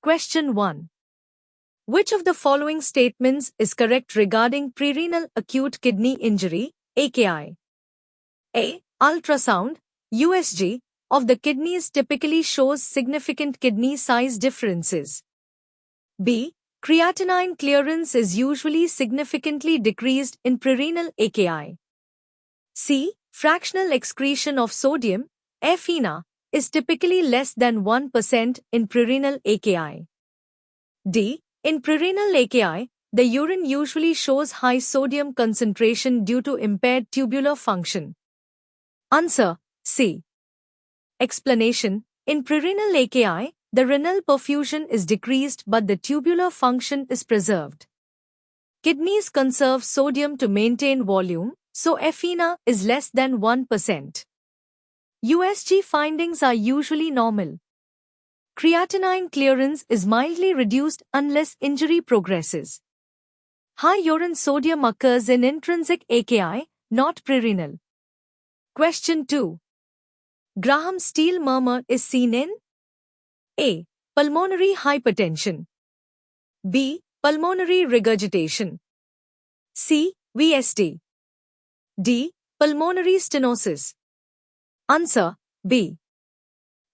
Question 1. Which of the following statements is correct regarding prerenal acute kidney injury, AKI? A. Ultrasound, USG, of the kidneys typically shows significant kidney size differences. B. Creatinine clearance is usually significantly decreased in prerenal AKI. C. Fractional excretion of sodium, FeNA, is typically less than 1% in prerenal AKI. D. In prerenal AKI, the urine usually shows high sodium concentration due to impaired tubular function. Answer: C. Explanation: in prerenal AKI, the renal perfusion is decreased but the tubular function is preserved. Kidneys conserve sodium to maintain volume, so FeNA is less than 1%. USG findings are usually normal. Creatinine clearance is mildly reduced unless injury progresses. High urine sodium occurs in intrinsic AKI, not prerenal. Question 2. Graham-Steele murmur is seen in A. Pulmonary hypertension, B. Pulmonary regurgitation, C. VSD, D. Pulmonary stenosis. Answer: B.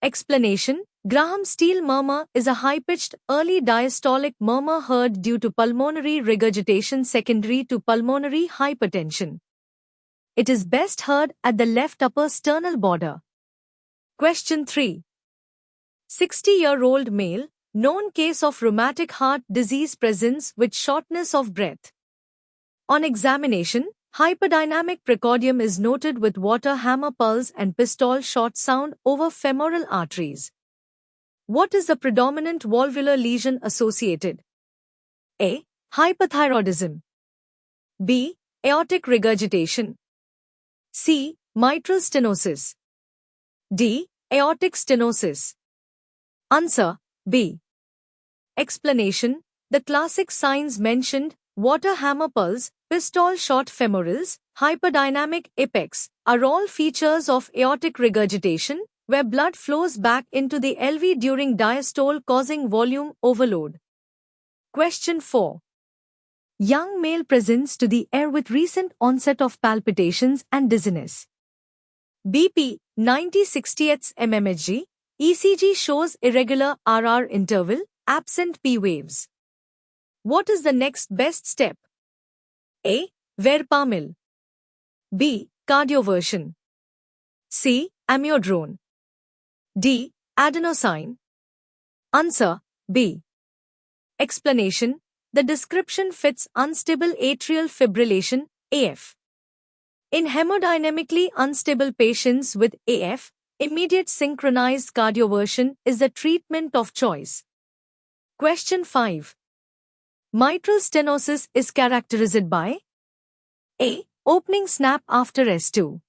Explanation: Graham-Steele murmur is a high-pitched early diastolic murmur heard due to pulmonary regurgitation secondary to pulmonary hypertension. It is best heard at the left upper sternal border. Question 3. 60-year-old male, known case of rheumatic heart disease presents with shortness of breath. On examination, hyperdynamic precordium is noted with water hammer pulse and pistol shot sound over femoral arteries. What is the predominant valvular lesion associated? A. Hyperthyroidism, B. Aortic regurgitation, C. Mitral stenosis, D. Aortic stenosis. Answer: B. Explanation: the classic signs mentioned, water hammer pulse, pistol shot femorals, hyperdynamic apex, are all features of aortic regurgitation, where blood flows back into the LV during diastole causing volume overload. Question 4. Young male presents to the ER with recent onset of palpitations and dizziness. BP 90/60th mmHg, ECG shows irregular RR interval, absent P waves. What is the next best step? A. Verapamil, B. Cardioversion, C. Amiodarone, D. Adenosine. Answer: B. Explanation: the description fits unstable atrial fibrillation, AF. In hemodynamically unstable patients with AF, immediate synchronized cardioversion is the treatment of choice. Question 5. Mitral stenosis is characterized by A. Opening snap after S2,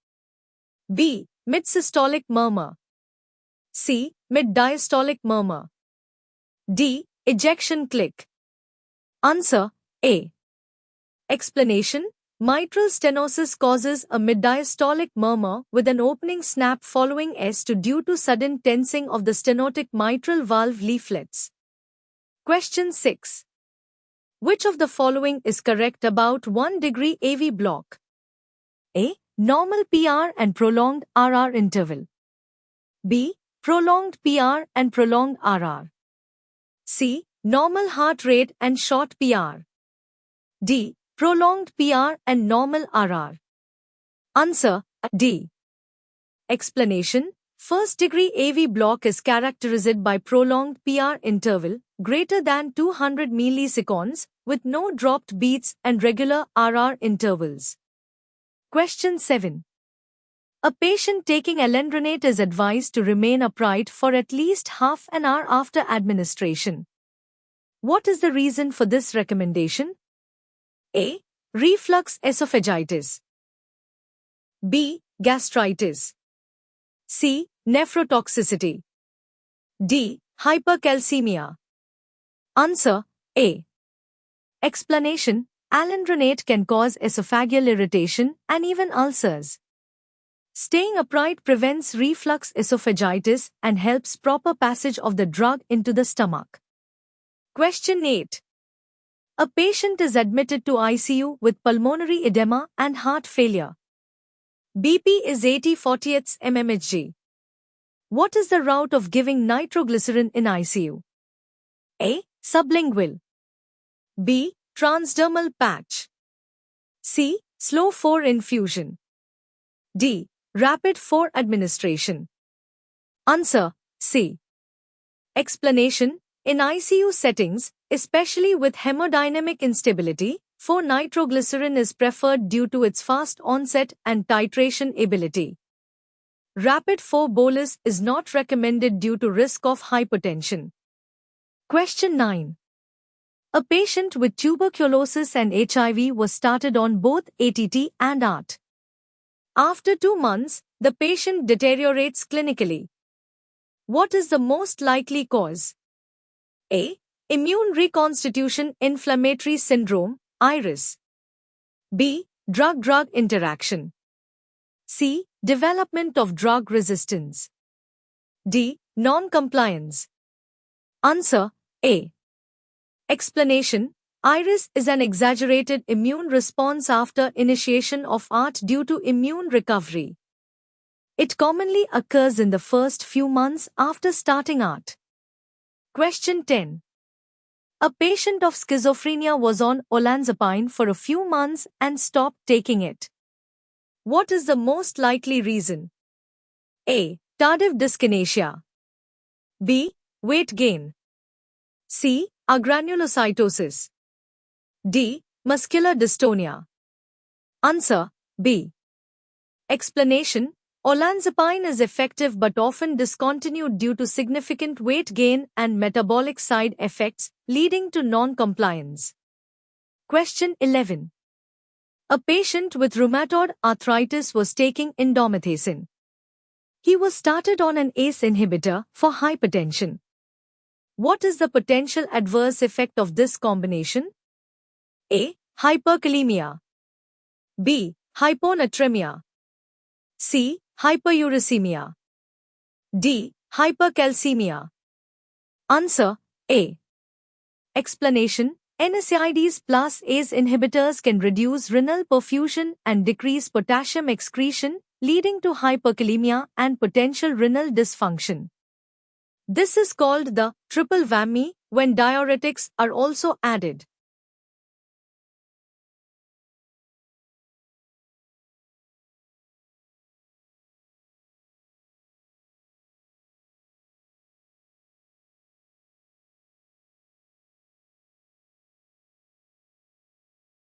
B. Mid-systolic murmur, C. Mid-diastolic murmur, D. Ejection click. Answer: A. Explanation: mitral stenosis causes a mid-diastolic murmur with an opening snap following S2 due to sudden tensing of the stenotic mitral valve leaflets. Question 6. Which of the following is correct about 1 degree AV block? A. Normal PR and prolonged RR interval, B. Prolonged PR and prolonged RR, C. Normal heart rate and short PR, D. Prolonged PR and normal RR. Answer: D. Explanation: first degree AV block is characterized by prolonged PR interval greater than 200 milliseconds with no dropped beats and regular RR intervals. Question 7. A patient taking alendronate is advised to remain upright for at least half an hour after administration. What is the reason for this recommendation? A. Reflux esophagitis, B. Gastritis, C. Nephrotoxicity, D. Hypercalcemia. Answer: A. Explanation: alendronate can cause esophageal irritation and even ulcers. Staying upright prevents reflux esophagitis and helps proper passage of the drug into the stomach. Question 8. A patient is admitted to ICU with pulmonary edema and heart failure. BP is 80/40 mmHg. What is the route of giving nitroglycerin in ICU? A. Sublingual. B. Transdermal patch. C. Slow 4 infusion. D. Rapid 4 administration. Answer C. Explanation: in ICU settings, especially with hemodynamic instability, 4-nitroglycerin is preferred due to its fast onset and titration ability. Rapid 4 bolus is not recommended due to risk of hypertension. Question 9. A patient with tuberculosis and HIV was started on both ATT and ART. After 2 months, the patient deteriorates clinically. What is the most likely cause? A. Immune reconstitution inflammatory syndrome, IRIS. B. Drug-drug interaction. C. Development of drug resistance. D. Non-compliance. Answer A. Explanation: IRIS is an exaggerated immune response after initiation of ART due to immune recovery. It commonly occurs in the first few months after starting ART. Question 10. A patient of schizophrenia was on olanzapine for a few months and stopped taking it. What is the most likely reason? A. Tardive dyskinesia. B. Weight gain. C. Agranulocytosis. D. Muscular dystonia. Answer B. Explanation: olanzapine is effective but often discontinued due to significant weight gain and metabolic side effects, leading to non-compliance. Question 11. A patient with rheumatoid arthritis was taking indomethacin. He was started on an ACE inhibitor for hypertension. What is the potential adverse effect of this combination? A. Hyperkalemia. B. Hyponatremia. C. Hyperuricemia. D. Hypercalcemia. Answer A. Explanation: NSAIDs plus ACE inhibitors can reduce renal perfusion and decrease potassium excretion, leading to hyperkalemia and potential renal dysfunction. This is called the triple whammy when diuretics are also added.